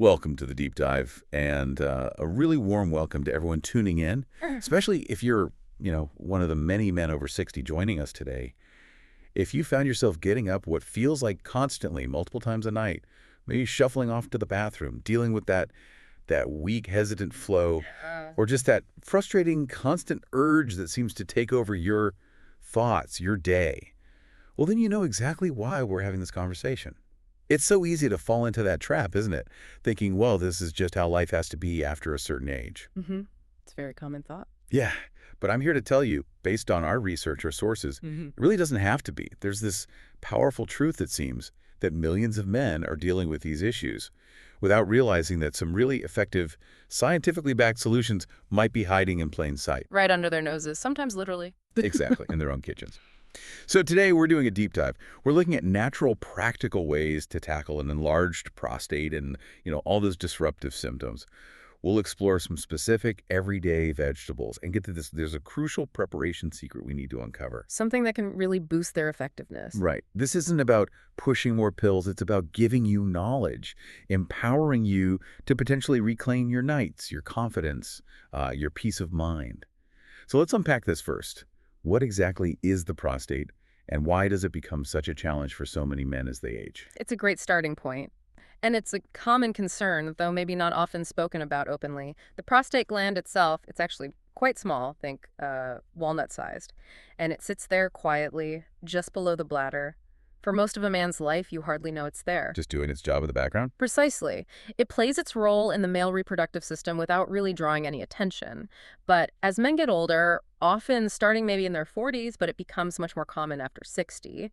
Welcome to the deep dive, and a really warm welcome to everyone tuning in, especially if you're, one of the many men over 60 joining us today. If you found yourself getting up what feels like constantly, multiple times a night, maybe shuffling off to the bathroom, dealing with that weak, hesitant flow, or just that frustrating, constant urge that seems to take over your thoughts, your day, well, then you know exactly why we're having this conversation. It's so easy to fall into that trap, isn't it? Thinking, well, this is just how life has to be after a certain age. It's a very common thought. Yeah, but I'm here to tell you, based on our research or sources, it really doesn't have to be. There's this powerful truth, it seems, that millions of men are dealing with these issues without realizing that some really effective, scientifically backed solutions might be hiding in plain sight. Right under their noses, sometimes literally. Exactly, in their own kitchens. So today we're doing a deep dive. We're looking at natural, practical ways to tackle an enlarged prostate and, all those disruptive symptoms. We'll explore some specific everyday vegetables and get to this. There's a crucial preparation secret we need to uncover. Something that can really boost their effectiveness. Right. This isn't about pushing more pills. It's about giving you knowledge, empowering you to potentially reclaim your nights, your confidence, your peace of mind. So let's unpack this first. What exactly is the prostate, and why does it become such a challenge for so many men as they age? It's a great starting point. And it's a common concern, though maybe not often spoken about openly. The prostate gland itself, it's actually quite small, think walnut-sized. And it sits there quietly, just below the bladder. For most of a man's life, you hardly know it's there. Just doing its job in the background? Precisely. It plays its role in the male reproductive system without really drawing any attention. But as men get older, often starting maybe in their 40s, but it becomes much more common after 60,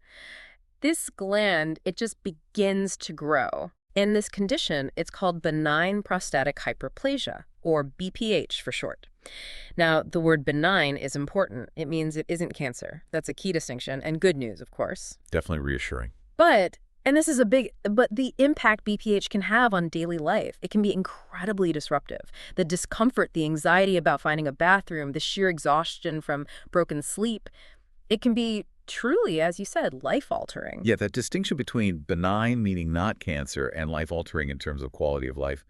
this gland, it just begins to grow. In this condition, it's called benign prostatic hyperplasia, or BPH for short. Now, the word benign is important. It means it isn't cancer. That's a key distinction, and good news, of course. Definitely reassuring. But the impact BPH can have on daily life, it can be incredibly disruptive. The discomfort, the anxiety about finding a bathroom, the sheer exhaustion from broken sleep, it can be truly, as you said, life-altering. Yeah, that distinction between benign, meaning not cancer, and life-altering in terms of quality of life,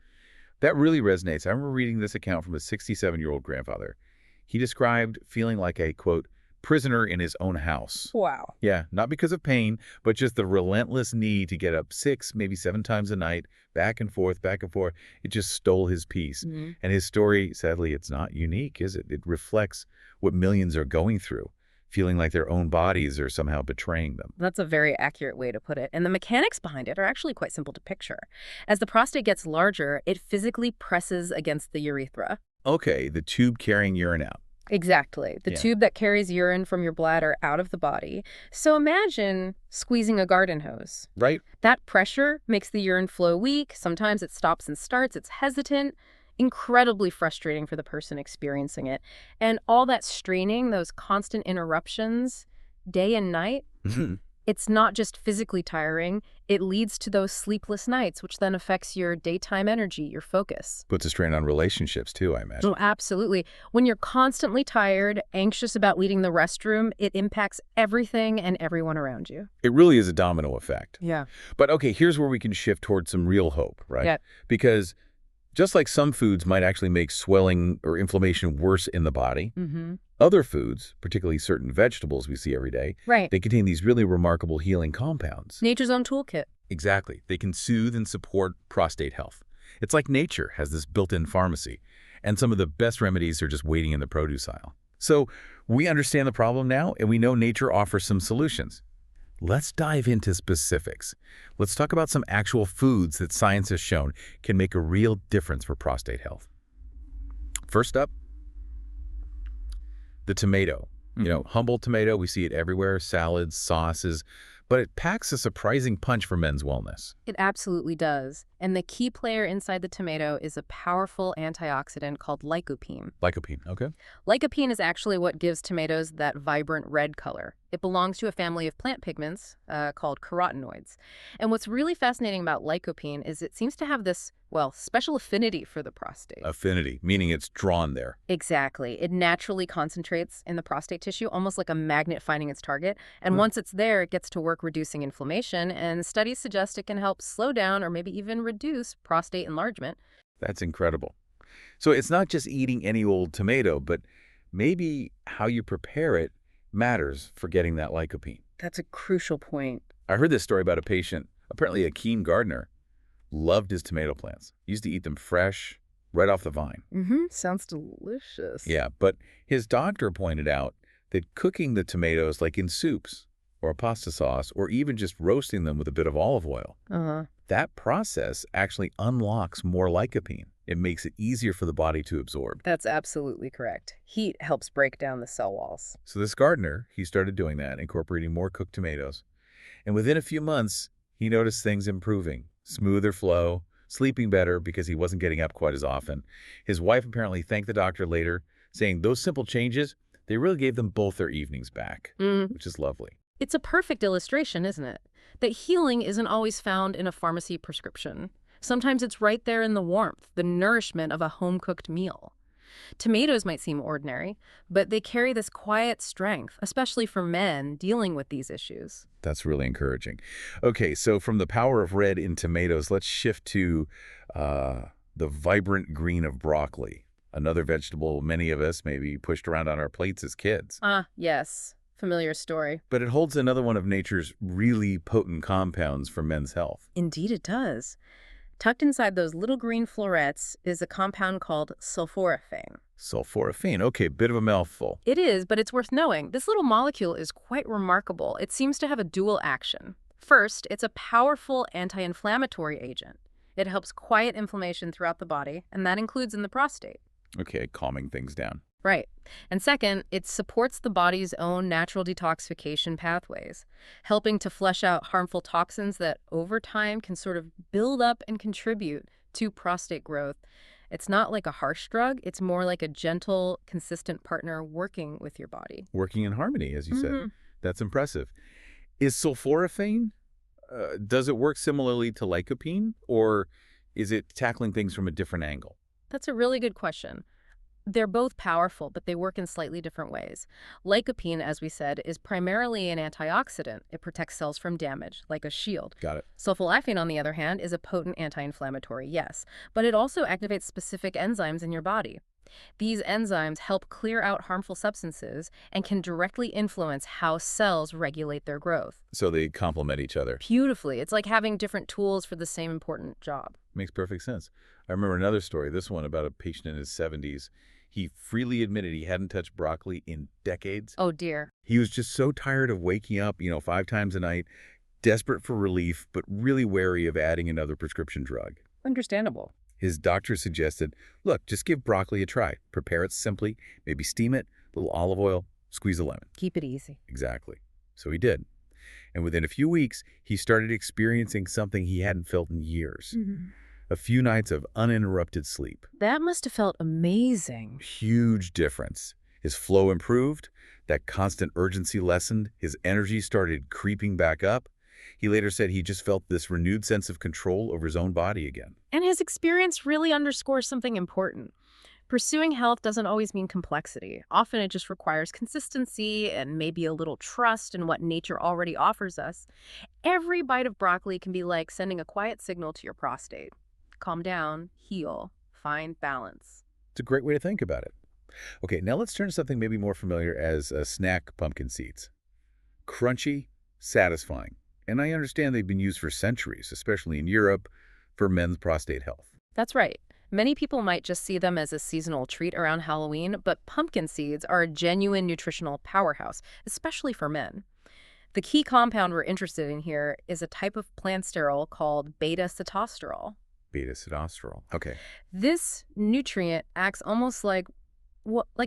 that really resonates. I remember reading this account from a 67-year-old grandfather. He described feeling like a, quote, prisoner in his own house. Wow. Yeah, not because of pain, but just the relentless need to get up 6, maybe 7 times a night, back and forth, back and forth. It just stole his peace. And his story, sadly, it's not unique, is it? It reflects what millions are going through, feeling like their own bodies are somehow betraying them. That's a very accurate way to put it. And the mechanics behind it are actually quite simple to picture. As the prostate gets larger, it physically presses against the urethra. Okay, the tube carrying urine out. Exactly. The tube that carries urine from your bladder out of the body. So imagine squeezing a garden hose. Right? That pressure makes the urine flow weak. Sometimes it stops and starts. It's hesitant. Incredibly frustrating for the person experiencing it. And all that straining, those constant interruptions, day and night, it's not just physically tiring. It leads to those sleepless nights, which then affects your daytime energy, your focus. Puts a strain on relationships, too, I imagine. Oh, absolutely. When you're constantly tired, anxious about leaving the restroom, it impacts everything and everyone around you. It really is a domino effect. Yeah. But, okay, here's where we can shift towards some real hope, right? Yeah. Because just like some foods might actually make swelling or inflammation worse in the body, other foods, particularly certain vegetables we see every day, Right. they contain these really remarkable healing compounds. Nature's own toolkit. Exactly. They can soothe and support prostate health. It's like nature has this built-in pharmacy, and some of the best remedies are just waiting in the produce aisle. So we understand the problem now, and we know nature offers some solutions. Let's dive into specifics. Let's talk about some actual foods that science has shown can make a real difference for prostate health. First up, the tomato. Humble tomato, we see it everywhere, salads, sauces, but it packs a surprising punch for men's wellness. It absolutely does. And the key player inside the tomato is a powerful antioxidant called lycopene. Lycopene, okay. Lycopene is actually what gives tomatoes that vibrant red color. It belongs to a family of plant pigments called carotenoids. And what's really fascinating about lycopene is it seems to have this, well, special affinity for the prostate. Affinity, meaning it's drawn there. Exactly. It naturally concentrates in the prostate tissue, almost like a magnet finding its target. And Hmm. once it's there, it gets to work reducing inflammation. And studies suggest it can help slow down or maybe even reduce prostate enlargement. That's incredible. So it's not just eating any old tomato, but maybe how you prepare it matters for getting that lycopene. That's a crucial point. I heard this story about a patient, apparently a keen gardener, loved his tomato plants. Used to eat them fresh, right off the vine. Sounds delicious. Yeah, but his doctor pointed out that cooking the tomatoes like in soups or a pasta sauce or even just roasting them with a bit of olive oil, Uh-huh. that process actually unlocks more lycopene. It makes it easier for the body to absorb. That's absolutely correct. Heat helps break down the cell walls. So this gardener, he started doing that, incorporating more cooked tomatoes. And within a few months, he noticed things improving. Smoother flow, sleeping better because he wasn't getting up quite as often. His wife apparently thanked the doctor later, saying those simple changes, they really gave them both their evenings back, which is lovely. It's a perfect illustration, isn't it? That healing isn't always found in a pharmacy prescription. Sometimes it's right there in the warmth, the nourishment of a home-cooked meal. Tomatoes might seem ordinary, but they carry this quiet strength, especially for men dealing with these issues. That's really encouraging. Okay, so from the power of red in tomatoes, let's shift to the vibrant green of broccoli, another vegetable many of us maybe pushed around on our plates as kids. Ah, yes. Familiar story. But it holds another one of nature's really potent compounds for men's health. Indeed it does. Tucked inside those little green florets is a compound called sulforaphane. Sulforaphane, okay, bit of a mouthful. It is, but it's worth knowing. This little molecule is quite remarkable. It seems to have a dual action. First, it's a powerful anti-inflammatory agent. It helps quiet inflammation throughout the body, and that includes in the prostate. Okay, calming things down. Right. And second, it supports the body's own natural detoxification pathways, helping to flush out harmful toxins that over time can sort of build up and contribute to prostate growth. It's not like a harsh drug. It's more like a gentle, consistent partner working with your body. Working in harmony, as you said. That's impressive. Is sulforaphane, does it work similarly to lycopene, or is it tackling things from a different angle? That's a really good question. They're both powerful, but they work in slightly different ways. Lycopene, as we said, is primarily an antioxidant. It protects cells from damage, like a shield. Got it. Sulforaphane, on the other hand, is a potent anti-inflammatory, yes, but it also activates specific enzymes in your body. These enzymes help clear out harmful substances and can directly influence how cells regulate their growth. So they complement each other. Beautifully. It's like having different tools for the same important job. Makes perfect sense. I remember another story, this one about a patient in his 70s. He freely admitted he hadn't touched broccoli in decades. Oh, dear. He was just so tired of waking up, 5 times a night, desperate for relief, but really wary of adding another prescription drug. Understandable. His doctor suggested, look, just give broccoli a try. Prepare it simply, maybe steam it, a little olive oil, squeeze a lemon. Keep it easy. Exactly. So he did. And within a few weeks, he started experiencing something he hadn't felt in years. A few nights of uninterrupted sleep. That must have felt amazing. Huge difference. His flow improved, that constant urgency lessened, his energy started creeping back up. He later said he just felt this renewed sense of control over his own body again. And his experience really underscores something important. Pursuing health doesn't always mean complexity. Often it just requires consistency and maybe a little trust in what nature already offers us. Every bite of broccoli can be like sending a quiet signal to your prostate. Calm down, heal, find balance. It's a great way to think about it. Okay, now let's turn to something maybe more familiar as snack pumpkin seeds. Crunchy, satisfying. And I understand they've been used for centuries, especially in Europe, for men's prostate health. That's right. Many people might just see them as a seasonal treat around Halloween, but pumpkin seeds are a genuine nutritional powerhouse, especially for men. The key compound we're interested in here is a type of plant sterol called beta-sitosterol. Beta-sitosterol. Okay. This nutrient acts almost like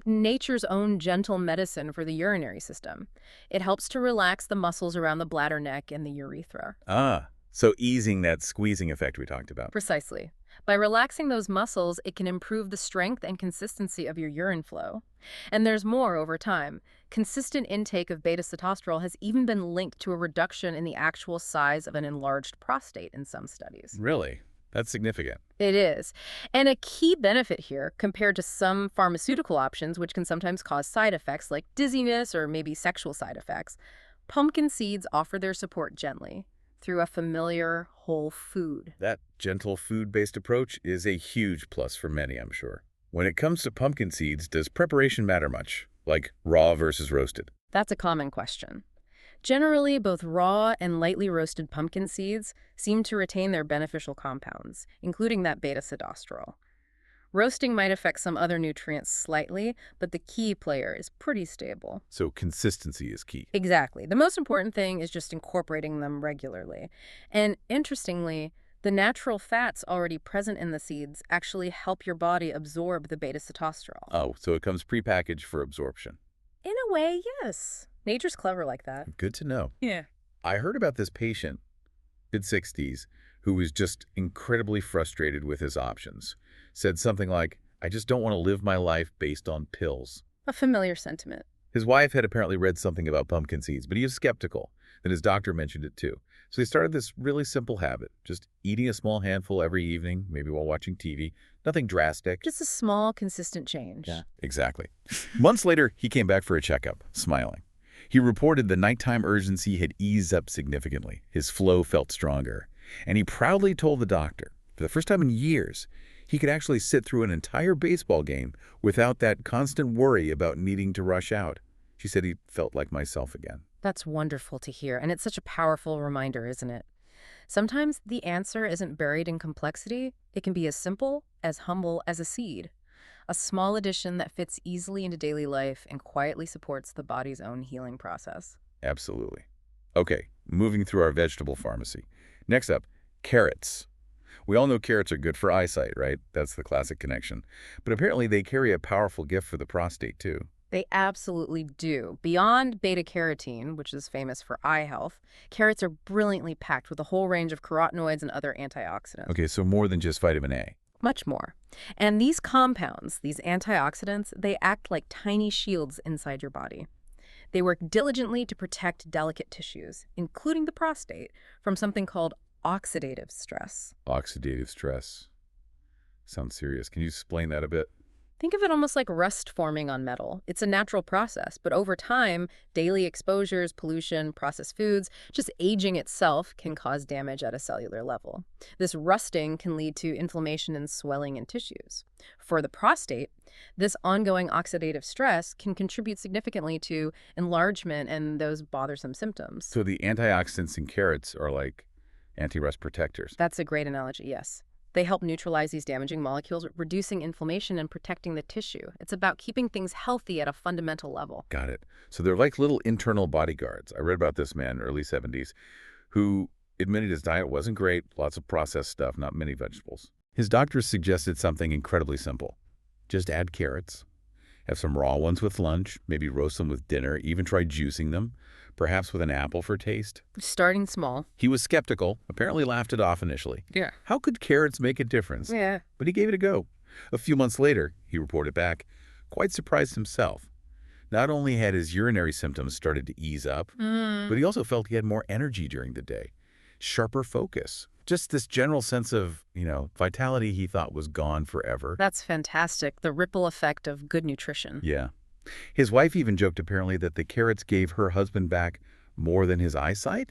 nature's own gentle medicine for the urinary system. It helps to relax the muscles around the bladder neck and the urethra. Ah, so easing that squeezing effect we talked about. Precisely. By relaxing those muscles, it can improve the strength and consistency of your urine flow. And there's more over time. Consistent intake of beta-sitosterol has even been linked to a reduction in the actual size of an enlarged prostate in some studies. Really? That's significant. It is. And a key benefit here, compared to some pharmaceutical options, which can sometimes cause side effects like dizziness or maybe sexual side effects, pumpkin seeds offer their support gently through a familiar whole food. That gentle food-based approach is a huge plus for many, I'm sure. When it comes to pumpkin seeds, does preparation matter much? Like raw versus roasted? That's a common question. Generally, both raw and lightly roasted pumpkin seeds seem to retain their beneficial compounds, including that beta-sitosterol. Roasting might affect some other nutrients slightly, but the key player is pretty stable. So consistency is key. Exactly. The most important thing is just incorporating them regularly. And interestingly, the natural fats already present in the seeds actually help your body absorb the beta-sitosterol. Oh, so it comes prepackaged for absorption. In a way, yes. Nature's clever like that. Good to know. Yeah. I heard about this patient, mid-60s, who was just incredibly frustrated with his options. Said something like, I just don't want to live my life based on pills. A familiar sentiment. His wife had apparently read something about pumpkin seeds, but he was skeptical. Then his doctor mentioned it too. So he started this really simple habit, just eating a small handful every evening, maybe while watching TV. Nothing drastic. Just a small, consistent change. Yeah, exactly. Months later, he came back for a checkup, smiling. He reported the nighttime urgency had eased up significantly. His flow felt stronger. And he proudly told the doctor, for the first time in years, he could actually sit through an entire baseball game without that constant worry about needing to rush out. She said he felt like myself again. That's wonderful to hear, and it's such a powerful reminder, isn't it? Sometimes the answer isn't buried in complexity. It can be as simple, as humble as a seed. A small addition that fits easily into daily life and quietly supports the body's own healing process. Absolutely. Okay, moving through our vegetable pharmacy. Next up, carrots. We all know carrots are good for eyesight, right? That's the classic connection. But apparently they carry a powerful gift for the prostate, too. They absolutely do. Beyond beta-carotene, which is famous for eye health, carrots are brilliantly packed with a whole range of carotenoids and other antioxidants. Okay, so more than just vitamin A. Much more. And these compounds, these antioxidants, they act like tiny shields inside your body. They work diligently to protect delicate tissues, including the prostate, from something called oxidative stress. Oxidative stress. Sounds serious. Can you explain that a bit? Think of it almost like rust forming on metal. It's a natural process, but over time, daily exposures, pollution, processed foods, just aging itself can cause damage at a cellular level. This rusting can lead to inflammation and swelling in tissues. For the prostate, this ongoing oxidative stress can contribute significantly to enlargement and those bothersome symptoms. So the antioxidants in carrots are like anti-rust protectors. That's a great analogy, yes. They help neutralize these damaging molecules, reducing inflammation and protecting the tissue. It's about keeping things healthy at a fundamental level. Got it. So they're like little internal bodyguards. I read about this man, early 70s, who admitted his diet wasn't great, lots of processed stuff, not many vegetables. His doctors suggested something incredibly simple. Just add carrots. Have some raw ones with lunch, maybe roast them with dinner, even try juicing them, perhaps with an apple for taste. Starting small. He was skeptical, apparently laughed it off initially. Yeah. How could carrots make a difference? Yeah. But he gave it a go. A few months later, he reported back, quite surprised himself. Not only had his urinary symptoms started to ease up, but he also felt he had more energy during the day, sharper focus. Just this general sense of, vitality he thought was gone forever. That's fantastic. The ripple effect of good nutrition. Yeah. His wife even joked apparently that the carrots gave her husband back more than his eyesight.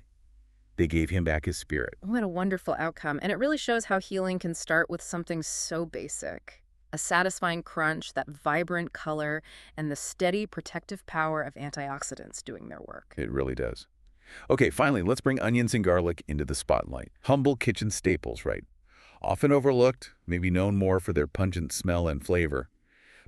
They gave him back his spirit. What a wonderful outcome. And it really shows how healing can start with something so basic. A satisfying crunch, that vibrant color, and the steady protective power of antioxidants doing their work. It really does. Okay, finally, let's bring onions and garlic into the spotlight. Humble kitchen staples, right? Often overlooked, maybe known more for their pungent smell and flavor.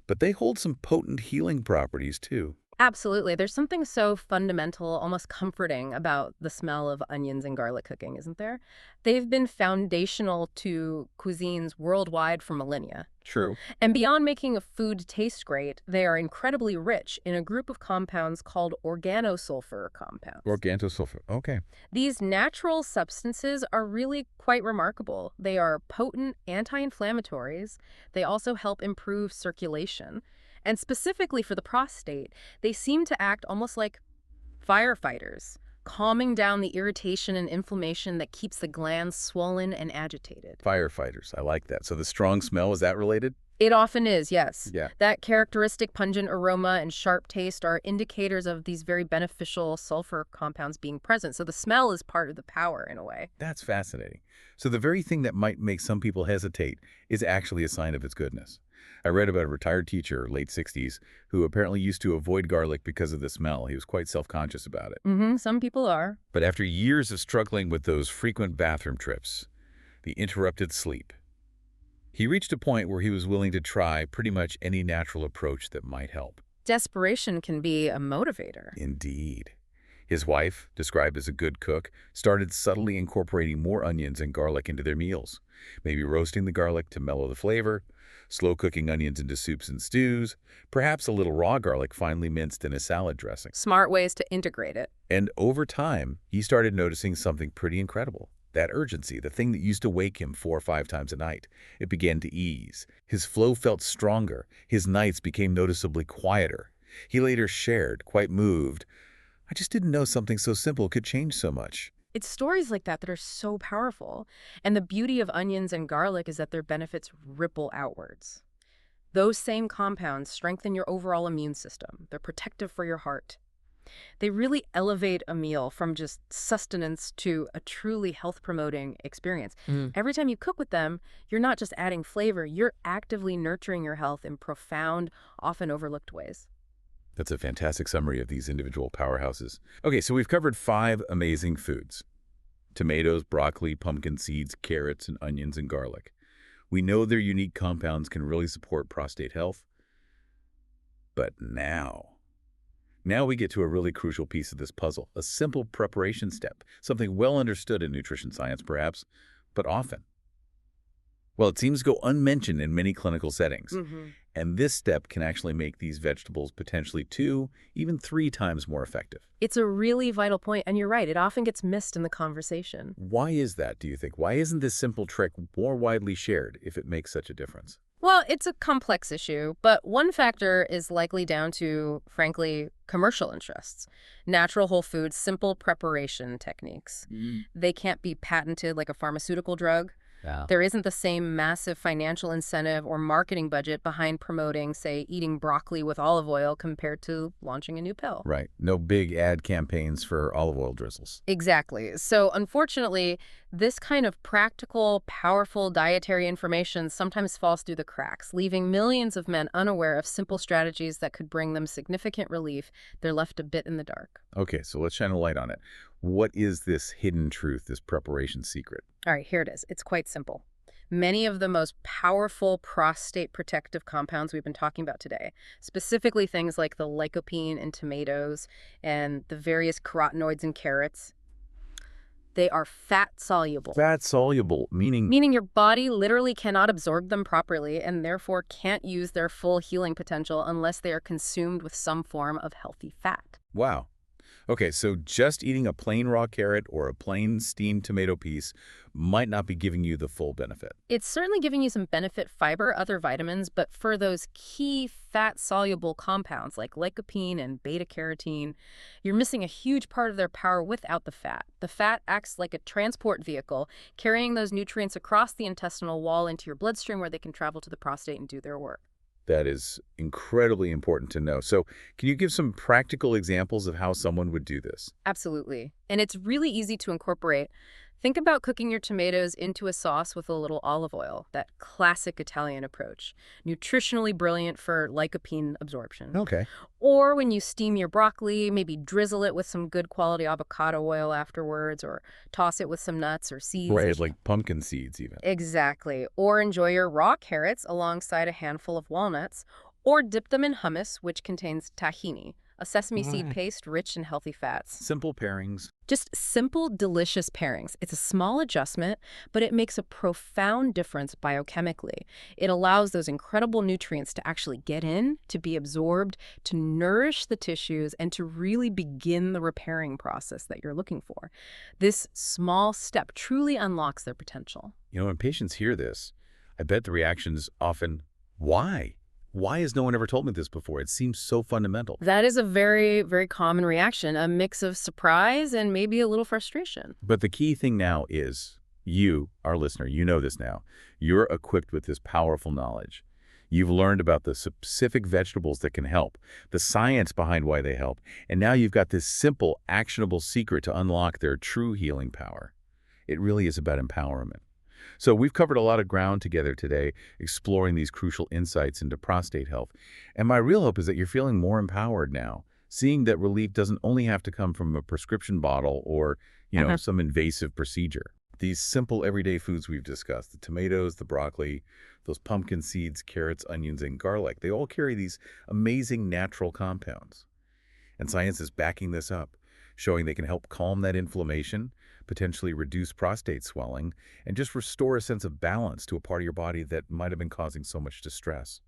But they hold some potent healing properties, too. Absolutely. There's something so fundamental, almost comforting about the smell of onions and garlic cooking, isn't there? They've been foundational to cuisines worldwide for millennia. True. And beyond making a food taste great, they are incredibly rich in a group of compounds called organosulfur compounds. Organosulfur. Okay. These natural substances are really quite remarkable. They are potent anti-inflammatories. They also help improve circulation. And specifically for the prostate, they seem to act almost like firefighters, calming down the irritation and inflammation that keeps the glands swollen and agitated. Firefighters. I like that. So the strong smell, is that related? It often is, yes. Yeah. That characteristic pungent aroma and sharp taste are indicators of these very beneficial sulfur compounds being present. So the smell is part of the power in a way. That's fascinating. So the very thing that might make some people hesitate is actually a sign of its goodness. I read about a retired teacher, late 60s, who apparently used to avoid garlic because of the smell. He was quite self-conscious about it. Some people are. But after years of struggling with those frequent bathroom trips, the interrupted sleep, he reached a point where he was willing to try pretty much any natural approach that might help. Desperation can be a motivator. Indeed. His wife, described as a good cook, started subtly incorporating more onions and garlic into their meals. Maybe roasting the garlic to mellow the flavor, slow cooking onions into soups and stews, perhaps a little raw garlic finely minced in a salad dressing. Smart ways to integrate it. And over time, he started noticing something pretty incredible. That urgency, the thing that used to wake him 4 or 5 times a night, it began to ease. His flow felt stronger. His nights became noticeably quieter. He later shared, quite moved, "I just didn't know something so simple could change so much." It's stories like that that are so powerful. And the beauty of onions and garlic is that their benefits ripple outwards. Those same compounds strengthen your overall immune system. They're protective for your heart. They really elevate a meal from just sustenance to a truly health-promoting experience. Every time you cook with them, you're not just adding flavor, you're actively nurturing your health in profound, often overlooked ways. That's a fantastic summary of these individual powerhouses. Okay, so we've covered 5 amazing foods: tomatoes, broccoli, pumpkin seeds, carrots, and onions and garlic. We know their unique compounds can really support prostate health. But now we get to a really crucial piece of this puzzle, a simple preparation step, something well understood in nutrition science perhaps, but often, well, it seems to go unmentioned in many clinical settings. And this step can actually make these vegetables potentially 2, even 3 times more effective. It's a really vital point, and you're right, it often gets missed in the conversation. Why is that, do you think? Why isn't this simple trick more widely shared if it makes such a difference? Well, it's a complex issue, but one factor is likely down to, frankly, commercial interests. Natural whole foods, simple preparation techniques. They can't be patented like a pharmaceutical drug. Yeah. There isn't the same massive financial incentive or marketing budget behind promoting, say, eating broccoli with olive oil compared to launching a new pill. Right. No big ad campaigns for olive oil drizzles. Exactly. So unfortunately, this kind of practical, powerful dietary information sometimes falls through the cracks, leaving millions of men unaware of simple strategies that could bring them significant relief. They're left a bit in the dark. Okay, so let's shine a light on it. What is this hidden truth, this preparation secret? All right, here it is. It's quite simple. Many of the most powerful prostate protective compounds we've been talking about today, specifically things like the lycopene in tomatoes and the various carotenoids in carrots, they are fat-soluble. Fat-soluble, meaning? Meaning your body literally cannot absorb them properly and therefore can't use their full healing potential unless they are consumed with some form of healthy fat. Wow. Okay, so just eating a plain raw carrot or a plain steamed tomato piece might not be giving you the full benefit. It's certainly giving you some benefit fiber, other vitamins, but for those key fat-soluble compounds like lycopene and beta-carotene, you're missing a huge part of their power without the fat. The fat acts like a transport vehicle, carrying those nutrients across the intestinal wall into your bloodstream where they can travel to the prostate and do their work. That is incredibly important to know. So can you give some practical examples of how someone would do this? Absolutely. And it's really easy to incorporate. Think about cooking your tomatoes into a sauce with a little olive oil, that classic Italian approach. Nutritionally brilliant for lycopene absorption. Okay. Or when you steam your broccoli, maybe drizzle it with some good quality avocado oil afterwards, or toss it with some nuts or seeds. Right, like pumpkin seeds even. Exactly. Or enjoy your raw carrots alongside a handful of walnuts, or dip them in hummus, which contains tahini, a sesame seed Right. paste rich in healthy fats. Simple pairings. Just simple, delicious pairings. It's a small adjustment, but it makes a profound difference biochemically. It allows those incredible nutrients to actually get in, to be absorbed, to nourish the tissues, and to really begin the repairing process that you're looking for. This small step truly unlocks their potential. When patients hear this, I bet the reaction's often, why? Why has no one ever told me this before? It seems so fundamental. That is a very, very common reaction, a mix of surprise and maybe a little frustration. But the key thing now is you, our listener, you know this now. You're equipped with this powerful knowledge. You've learned about the specific vegetables that can help, the science behind why they help, and now you've got this simple, actionable secret to unlock their true healing power. It really is about empowerment. So we've covered a lot of ground together today, exploring these crucial insights into prostate health. And my real hope is that you're feeling more empowered now, seeing that relief doesn't only have to come from a prescription bottle or, some invasive procedure. These simple everyday foods we've discussed, the tomatoes, the broccoli, those pumpkin seeds, carrots, onions, and garlic, they all carry these amazing natural compounds. And science is backing this up, showing they can help calm that inflammation, potentially reduce prostate swelling, and just restore a sense of balance to a part of your body that might have been causing so much distress.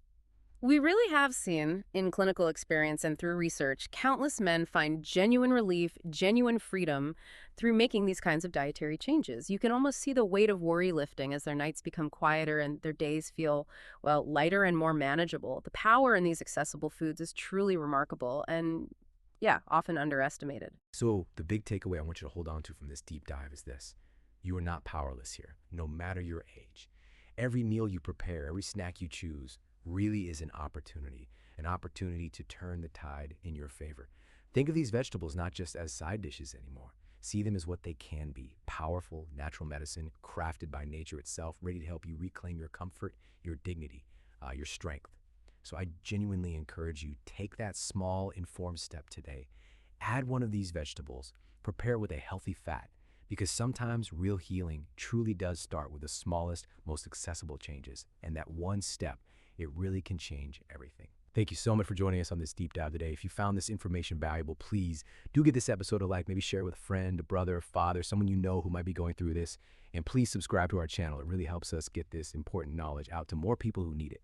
We really have seen, in clinical experience and through research, countless men find genuine relief, genuine freedom through making these kinds of dietary changes. You can almost see the weight of worry lifting as their nights become quieter and their days feel, well, lighter and more manageable. The power in these accessible foods is truly remarkable and, yeah, often underestimated. So the big takeaway I want you to hold on to from this deep dive is this. You are not powerless here, no matter your age. Every meal you prepare, every snack you choose, really is an opportunity to turn the tide in your favor. Think of these vegetables not just as side dishes anymore. See them as what they can be, powerful natural medicine crafted by nature itself, ready to help you reclaim your comfort, your dignity, your strength. So I genuinely encourage you, take that small, informed step today. Add one of these vegetables, prepare it with a healthy fat, because sometimes real healing truly does start with the smallest, most accessible changes. And that one step, it really can change everything. Thank you so much for joining us on this deep dive today. If you found this information valuable, please do give this episode a like, maybe share it with a friend, a brother, a father, someone you know who might be going through this. And please subscribe to our channel. It really helps us get this important knowledge out to more people who need it.